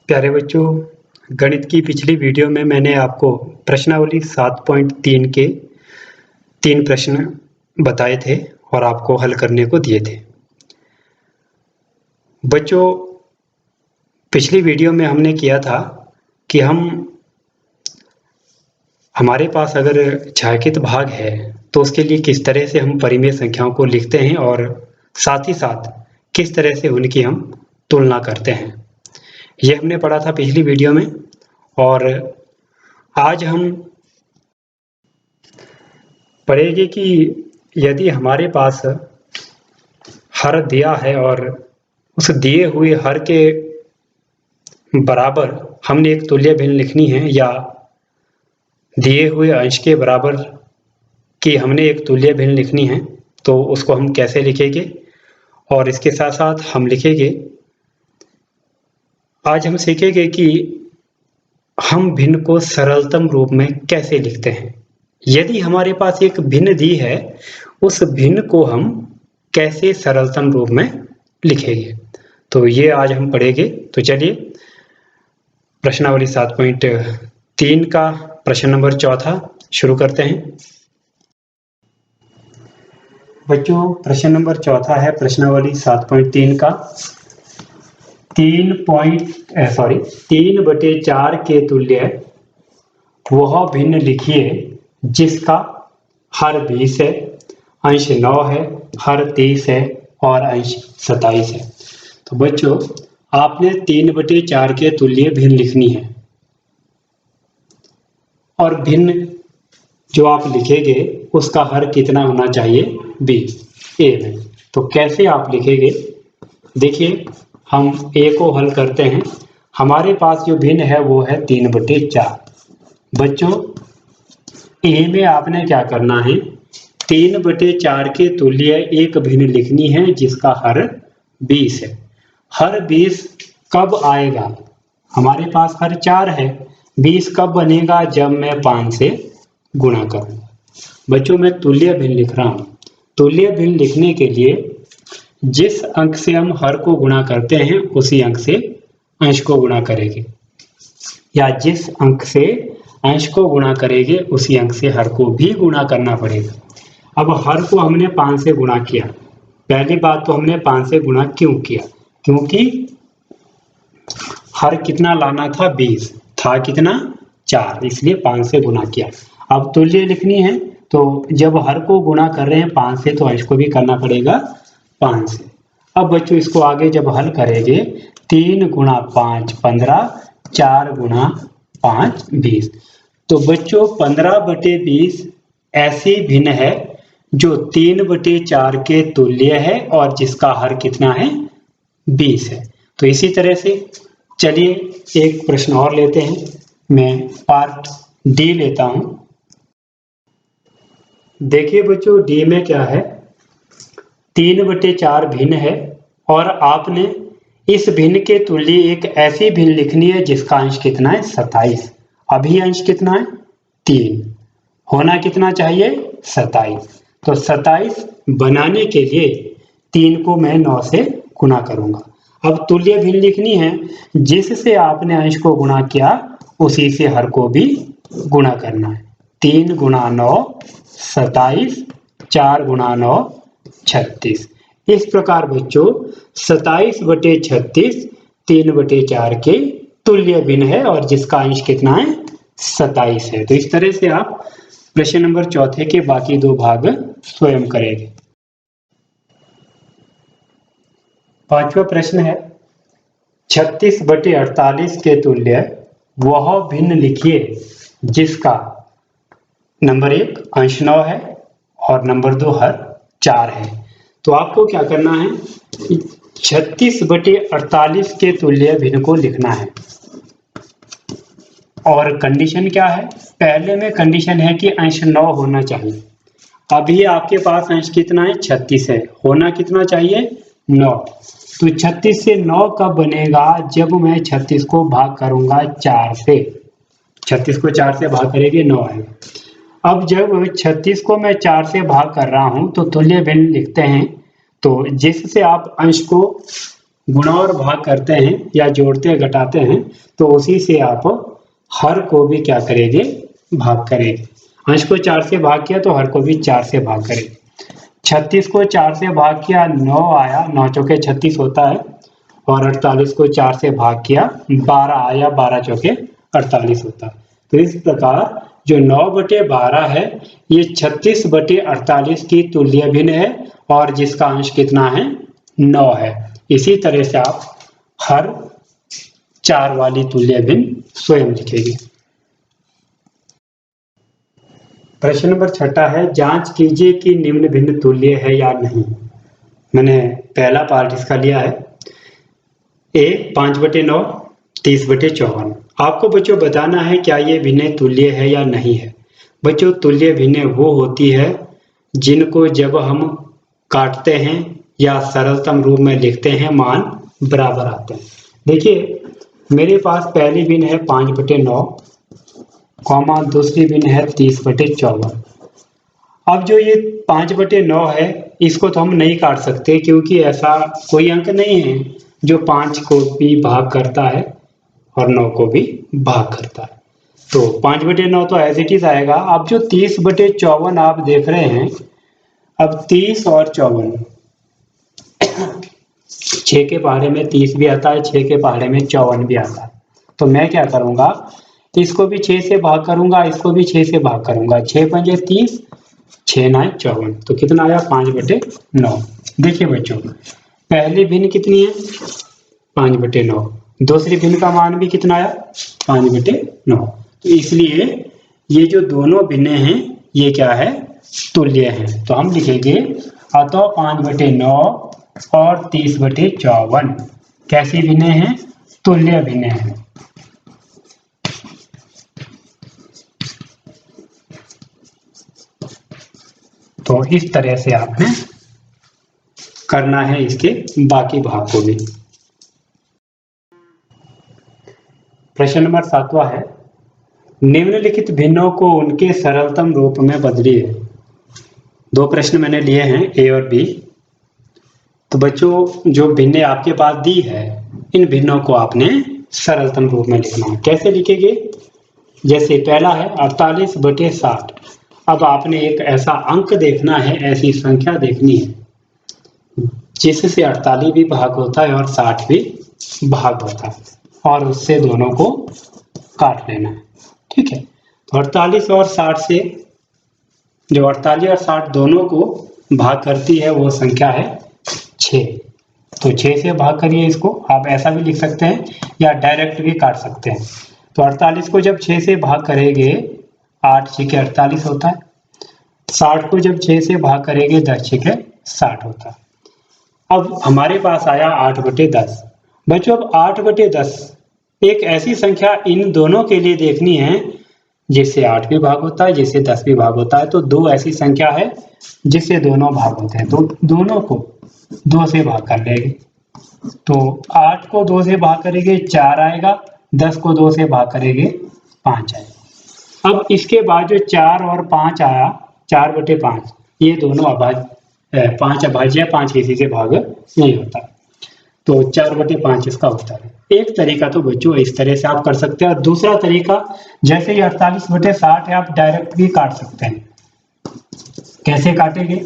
प्यारे बच्चों, गणित की पिछली वीडियो में मैंने आपको प्रश्नावली 7.3 के 3 प्रश्न बताए थे और आपको हल करने को दिए थे। बच्चों, पिछली वीडियो में हमने किया था कि हमारे पास अगर छायांकित भाग है तो उसके लिए किस तरह से हम परिमेय संख्याओं को लिखते हैं और साथ ही साथ किस तरह से उनकी हम तुलना करते हैं। ये हमने पढ़ा था पिछली वीडियो में और आज हम पढ़ेंगे कि यदि हमारे पास हर दिया है और उस दिए हुए हर के बराबर हमने एक तुल्य भिन्न लिखनी है या दिए हुए अंश के बराबर की हमने एक तुल्य भिन्न लिखनी है तो उसको हम कैसे लिखेंगे। और इसके साथ साथ हम लिखेंगे, आज हम सीखेंगे कि हम भिन्न को सरलतम रूप में कैसे लिखते हैं। यदि हमारे पास एक भिन्न दी है, उस भिन्न को हम कैसे सरलतम रूप में लिखेंगे, तो ये आज हम पढ़ेंगे। तो चलिए प्रश्नावली 7.3 का प्रश्न नंबर 4 शुरू करते हैं। बच्चों, प्रश्न नंबर 4 है प्रश्नावली 7.3 का 3/4 के तुल्य वह भिन्न लिखिए जिसका हर 20 है, अंश 9 है, हर 30 है और अंश 27 है। तो बच्चों, आपने 3/4 के तुल्य भिन्न लिखनी है और भिन्न जो आप लिखेंगे उसका हर कितना होना चाहिए, 20 ए में। तो कैसे आप लिखेंगे, देखिए हम ए को हल करते हैं। हमारे पास जो भिन्न है वो है 3/4। बच्चों, ए में आपने क्या करना है, 3/4 के तुल्य एक भिन्न लिखनी है जिसका हर 20 है। हर 20 कब आएगा, हमारे पास हर 4 है, 20 कब बनेगा, जब मैं 5 से गुणा करूंगा। बच्चों, मैं तुल्य भिन्न लिख रहा हूं। तुल्य भिन्न लिखने के लिए जिस अंक से हम हर को गुणा करते हैं उसी अंक से अंश को गुणा करेंगे, या जिस अंक से अंश को गुणा करेंगे उसी अंक से हर को भी गुणा करना पड़ेगा। अब हर को हमने 5 से गुणा किया। पहली बात तो हमने 5 से गुणा क्यों किया, क्योंकि हर कितना लाना था, 20 था, कितना 4, इसलिए 5 से गुणा किया। अब तुल्य लिखनी है तो जब हर को गुणा कर रहे हैं 5 से तो अंश को भी करना पड़ेगा 5 से। अब बच्चों, इसको आगे जब हल करेंगे, 3 गुणा 5 15, 4 गुणा 5 20। तो बच्चों 15/20 ऐसी भिन्न है जो 3/4 के तुल्य है और जिसका हर कितना है, 20 है। तो इसी तरह से चलिए एक प्रश्न और लेते हैं। मैं पार्ट डी लेता हूं। देखिए बच्चों, डी में क्या है, 3/4 भिन्न है और आपने इस भिन्न के तुल्य एक ऐसी भिन्न लिखनी है जिसका अंश कितना है, 27। अभी अंश कितना है, 3, होना कितना चाहिए, 27। तो 27 बनाने के लिए 3 को मैं 9 से गुणा करूंगा। अब तुल्य भिन्न लिखनी है, जिससे आपने अंश को गुणा किया उसी से हर को भी गुणा करना है। 3 गुणा 9 27, 4 गुणा 9 36। इस प्रकार बच्चों 27/36 3/4 के तुल्य भिन्न है और जिसका अंश कितना है, 27 है। तो इस तरह से आप प्रश्न नंबर 4 के बाकी 2 भाग स्वयं करेंगे। 5वां प्रश्न है, 36/48 के तुल्य वह भिन्न लिखिए जिसका नंबर 1 अंश 9 है और नंबर 2 हर 4 है। तो आपको क्या करना है, 36/48 के तुल्य भिन्न को लिखना है और कंडीशन क्या है, पहले में कंडीशन है कि अंश 9 होना चाहिए। अभी आपके पास अंश कितना है, 36 है, होना कितना चाहिए, 9। तो 36 से 9 कब बनेगा, जब मैं 36 को भाग करूंगा 4 से। 36 को 4 से भाग करेंगे 9 आएगा। अब जब 36 को मैं 4 से भाग कर रहा हूं तो तुल्य भिन्न लिखते हैं। तो जिससे आप अंश को गुणा और भाग करते हैं या जोड़ते घटाते हैं तो उसी से आप हर को भी क्या करेंगे, भाग करेंगे। अंश को 4 से भाग किया तो हर को भी 4 से भाग करेंगे। 36 को 4 से भाग किया 9 आया, 9 चौके 36 होता है। और 48 को 4 से भाग किया 12 आया, 12 चौके 48 होता है। तो इस प्रकार जो 9/12 है ये 36/48 की तुल्य भिन्न है और जिसका अंश कितना है, 9 है। इसी तरह से आप हर 4 वाली तुल्य भिन्न स्वयं लिखेंगे। प्रश्न नंबर 6 है, जांच कीजिए कि निम्न भिन्न तुल्य है या नहीं। मैंने पहला पार्ट इसका लिया है। ए 5/9, 30/54। आपको बच्चों बताना है क्या ये भिन्न तुल्य है या नहीं है। बच्चों तुल्य भिन्न वो होती है जिनको जब हम काटते हैं या सरलतम रूप में लिखते हैं मान बराबर आते हैं। देखिए मेरे पास पहली भिन्न है 5/9, दूसरी भिन्न है 30/54। अब जो ये 5/9 है इसको तो हम नहीं काट सकते क्योंकि ऐसा कोई अंक नहीं है जो 5 को भी भाग करता है और 9 को भी भाग करता है। तो 5/9 तो एज इट इज आएगा। अब जो 30/54 आप देख रहे हैं, अब 30 और 54, 6 के पहाड़े में 30 भी आता है, 6 के पहाड़े में 54 भी आता है। तो मैं क्या करूंगा, इसको भी 6 से भाग करूंगा, इसको भी 6 से भाग करूंगा। 6 पंजे 30, 6 9 54, तो कितना आया 5/9। देखिए बच्चों पहली भिन्न कितनी है 5/9, दूसरी भिन्न का मान भी कितना आया 5/9। तो इसलिए ये जो दोनों भिन्न हैं ये क्या है, तुल्य हैं। तो हम लिखेंगे अतः 5/9 और 30/54 कैसी भिन्न हैं, तुल्य भिन्न हैं। तो इस तरह से आपने करना है इसके बाकी भाग को भी। प्रश्न नंबर 7वां है, निम्नलिखित भिन्नों को उनके सरलतम रूप में बदलिए। 2 प्रश्न मैंने लिए हैं ए और बी। तो बच्चों जो भिन्न आपके पास दी है इन भिन्नों को आपने सरलतम रूप में लिखना है। कैसे लिखेंगे, जैसे पहला है 48/60। अब आपने एक ऐसा अंक देखना है, ऐसी संख्या देखनी है जिससे 48 भी भाग होता है और 60 भी भाग होता है और उससे दोनों को काट लेना है। ठीक है, तो 48 और 60 से जो 48 और 60 दोनों को भाग करती है वो संख्या है 6। तो 6 से भाग करिए इसको। आप ऐसा भी लिख सकते हैं या डायरेक्ट भी काट सकते हैं। तो 48 को जब 6 से भाग करेंगे 8 6 48 होता है। 60 को जब 6 से भाग करेंगे 10 6 60 होता है। अब हमारे पास आया 8/10। बच्चों अब 8/10 एक ऐसी संख्या इन दोनों के लिए देखनी है जिससे 8 भी भाग होता है, जिससे 10 भी भाग होता है। तो 2 ऐसी संख्या है जिससे दोनों भाग होते हैं, तो दोनों को 2 से भाग कर लेंगे। तो 8 को 2 से भाग करेंगे 4 आएगा, 10 को 2 से भाग करेंगे 5 आएगा। अब इसके बाद जो 4 और 5 आया 4/5, ये दोनों अभाज्य 5 अभाज्य, 5 किसी से भाग नहीं होता। तो 4/5 इसका उत्तर है। एक तरीका तो बच्चों इस तरह से आप कर सकते हैं और दूसरा तरीका जैसे ये 48/60 है आप डायरेक्ट भी काट सकते हैं। कैसे काटेंगे,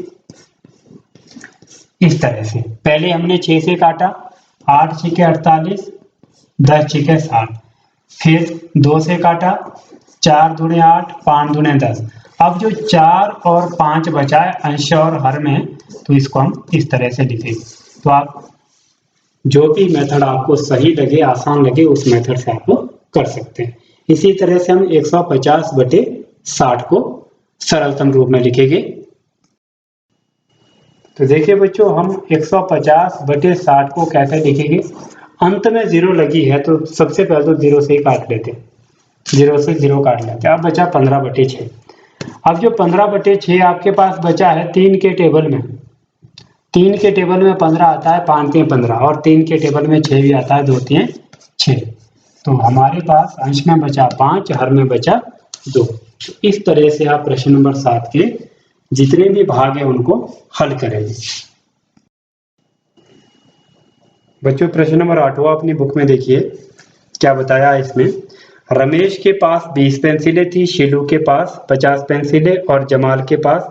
इस तरह से पहले हमने 6 से काटा, 8 6 48, 10 6 60, फिर 2 से काटा, 4 दूने 8, 5 दूने 10। अब जो 4 और 5 बचा है अंश और हर में, तो इसको हम इस तरह से लिखेंगे। तो आप जो भी मेथड आपको सही लगे, आसान लगे, उस मेथड से आप कर सकते हैं। इसी तरह से हम 150/60 को सरलतम रूप में लिखेंगे। तो देखिए बच्चों हम 150/60 को कैसे लिखेंगे, अंत में 0 लगी है तो सबसे पहले तो 0 से ही काट लेते हैं, 0 से 0 काट लेते हैं। अब बचा 15/6। अब जो 15/6 आपके पास बचा है 3 के टेबल में, 3 के टेबल में 15 आता है, 5 3 15, और 3 के टेबल में 6 भी आता है, 2 3 6। तो हमारे पास अंश में बचा 5, हर में बचा 2। इस तरह से आप प्रश्न नंबर 7 के जितने भी भाग हैं उनको हल करेंगे। बच्चों प्रश्न नंबर 8वां अपनी बुक में देखिए क्या बताया है इसमें। रमेश के पास 20 पेंसिलें थी, शीलू के पास 50 पेंसिलें और जमाल के पास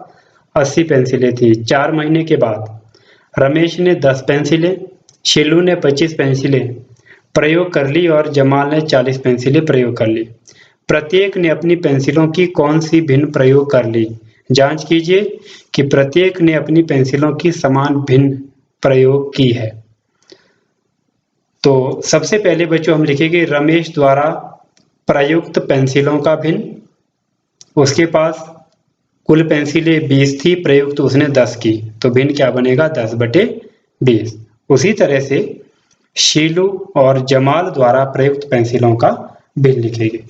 80 पेंसिलें थी। 4 महीने के बाद रमेश ने 10 पेंसिलें, शीलू ने 25 पेंसिलें प्रयोग कर ली और जमाल ने 40 पेंसिलें प्रयोग कर ली। प्रत्येक ने अपनी पेंसिलों की कौन सी भिन्न प्रयोग कर ली। जांच कीजिए कि प्रत्येक ने अपनी पेंसिलों की समान भिन्न प्रयोग की है। तो सबसे पहले बच्चों हम लिखेंगे रमेश द्वारा प्रयुक्त पेंसिलों का भिन्न। उसके पास कुल पेंसिलें 20 थी, प्रयुक्त उसने 10 की, तो भिन्न क्या बनेगा 10/20। उसी तरह से शीलू और जमाल द्वारा प्रयुक्त पेंसिलों का भिन्न लिखेंगे।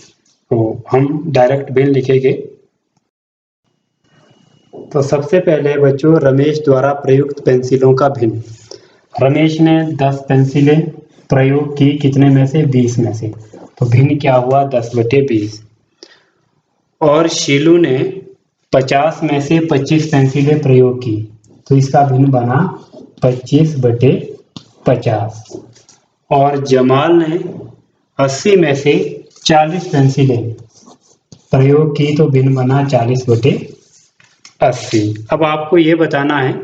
तो हम डायरेक्ट भिन्न लिखेंगे। तो सबसे पहले बच्चों रमेश द्वारा प्रयुक्त पेंसिलों का भिन्न। रमेश ने 10 पेंसिलें प्रयोग की, कितने में से 20 में से, तो भिन्न क्या हुआ 10/20। और शीलू ने 50 में से 25 पेंसिलें प्रयोग की, तो इसका भिन्न बना 25/50। और जमाल ने 80 में से 40 पेंसिलें प्रयोग की, तो भिन्न बना 40/80। अब आपको ये बताना है,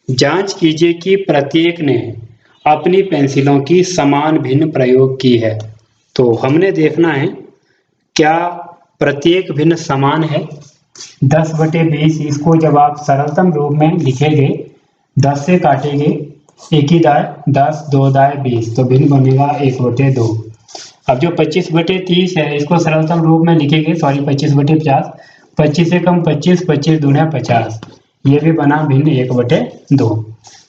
जांच कीजिए कि प्रत्येक ने अपनी पेंसिलों की समान भिन्न प्रयोग की है। तो हमने देखना है क्या प्रत्येक भिन्न समान है। 10/20 इसको जब आप सरलतम रूप में लिखेंगे, 10 से काटेंगे, एक ही दाएं 10, 2 दाएं 20, तो भिन्न बनेगा 1/2। अब जो 25/30 है इसको सरलतम रूप में लिखेंगे, सॉरी 25/50, 25 से कम 25, 25 दूने 50, ये भी बना भिन्न 1/2।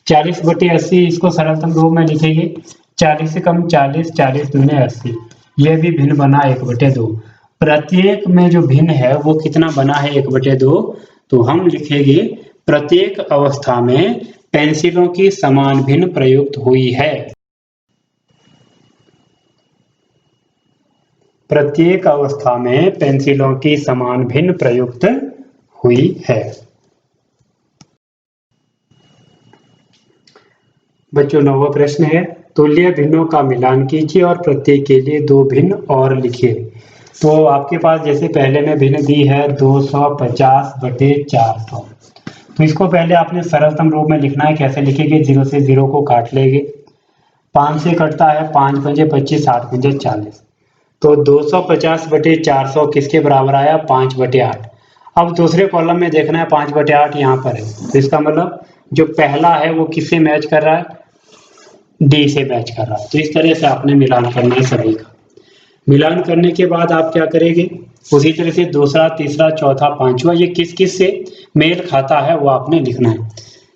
40/80 इसको सरलतम रूप में लिखेंगे, 40 से कम 40, 40 दूने 80, ये भी भिन्न बना 1/2। प्रत्येक में जो भिन्न है वो कितना बना है 1/2। तो हम लिखेंगे प्रत्येक अवस्था में पेंसिलों की समान भिन्न प्रयुक्त हुई है। प्रत्येक अवस्था में पेंसिलों की समान भिन्न प्रयुक्त हुई है। बच्चों 9वां प्रश्न है, तुल्य भिन्नों का मिलान कीजिए और प्रत्येक के लिए 2 भिन्न और लिखिए। तो आपके पास जैसे पहले में भिन्न दी है 250/400, तो इसको पहले आपने सरलतम रूप में लिखना है। कैसे लिखेंगे, 0 से 0 को काट लेंगे, 5 से कटता है, 5 पंजे 25, 8 पंजे 40, तो 250/400 किसके बराबर आया 5/8। अब दूसरे कॉलम में देखना है 5/8 यहाँ पर है, तो इसका मतलब जो पहला है वो किससे मैच कर रहा है, डी से मैच कर रहा है। तो इस तरह से आपने मिलान करना है सभी का। मिलान करने के बाद आप क्या करेंगे, उसी तरह से दूसरा, तीसरा, चौथा, पांचवा, ये किस किस से मेल खाता है वो आपने लिखना है।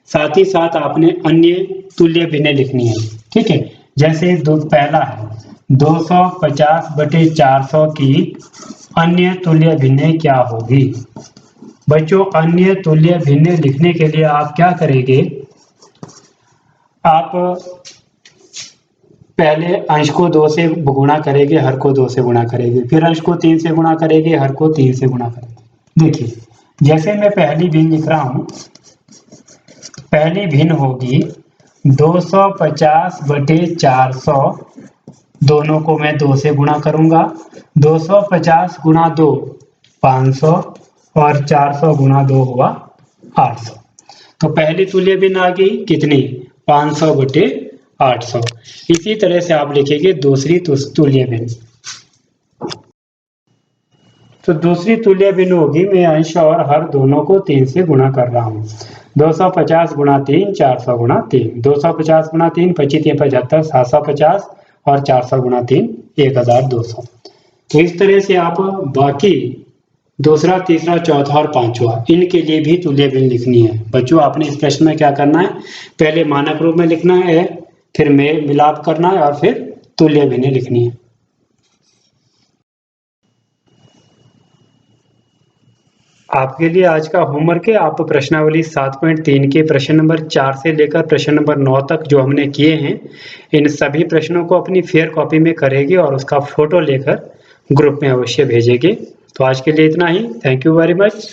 साथ ही साथ आपने अन्य तुल्य भिन्नें लिखनी है, ठीक है। जैसे पहला है 250/400 की अन्य तुल्य भिन्नें क्या होगी। बच्चों अन्य तुल्य भिन्नें लिखने के लिए आप क्या करेंगे, आप पहले अंश को 2 से गुणा करेंगे, हर को 2 से गुणा करेंगे, फिर अंश को 3 से गुणा करेंगे, हर को 3 से गुणा करेंगे। देखिए जैसे मैं पहली भिन्न लिख रहा हूं, पहली भिन्न होगी 250/400, दोनों को मैं 2 से गुणा करूंगा, 250 गुणा 2 500 और 400 गुणा 2 हुआ 800। तो पहली तुल्य भिन्न आ गई कितनी 500/800। इसी तरह से आप लिखेंगे दूसरी तुल्य भिन्न। तो दूसरी तुल्य भिन्न होगी, मैं अंश और हर दोनों को 3 से गुणा कर रहा हूँ। 250 गुणा 3, 400 गुणा 3, 250 गुणा 3 25 75, 750 और 400 गुणा 3 1200। तो इस तरह से आप बाकी दूसरा, तीसरा, चौथा और पांचवा इनके लिए भी तुल्य भिन्न लिखनी है। बच्चों आपने इस प्रश्न में क्या करना है, पहले मानक रूप में लिखना है, फिर मेल मिलाप करना है और फिर तुल्य भिन्न लिखनी है। आपके लिए आज का होमवर्क है, आप प्रश्नावली 7.3 के प्रश्न नंबर 4 से लेकर प्रश्न नंबर 9 तक जो हमने किए हैं, इन सभी प्रश्नों को अपनी फेयर कॉपी में करेंगे और उसका फोटो लेकर ग्रुप में अवश्य भेजेंगे। तो आज के लिए इतना ही। Thank you very much.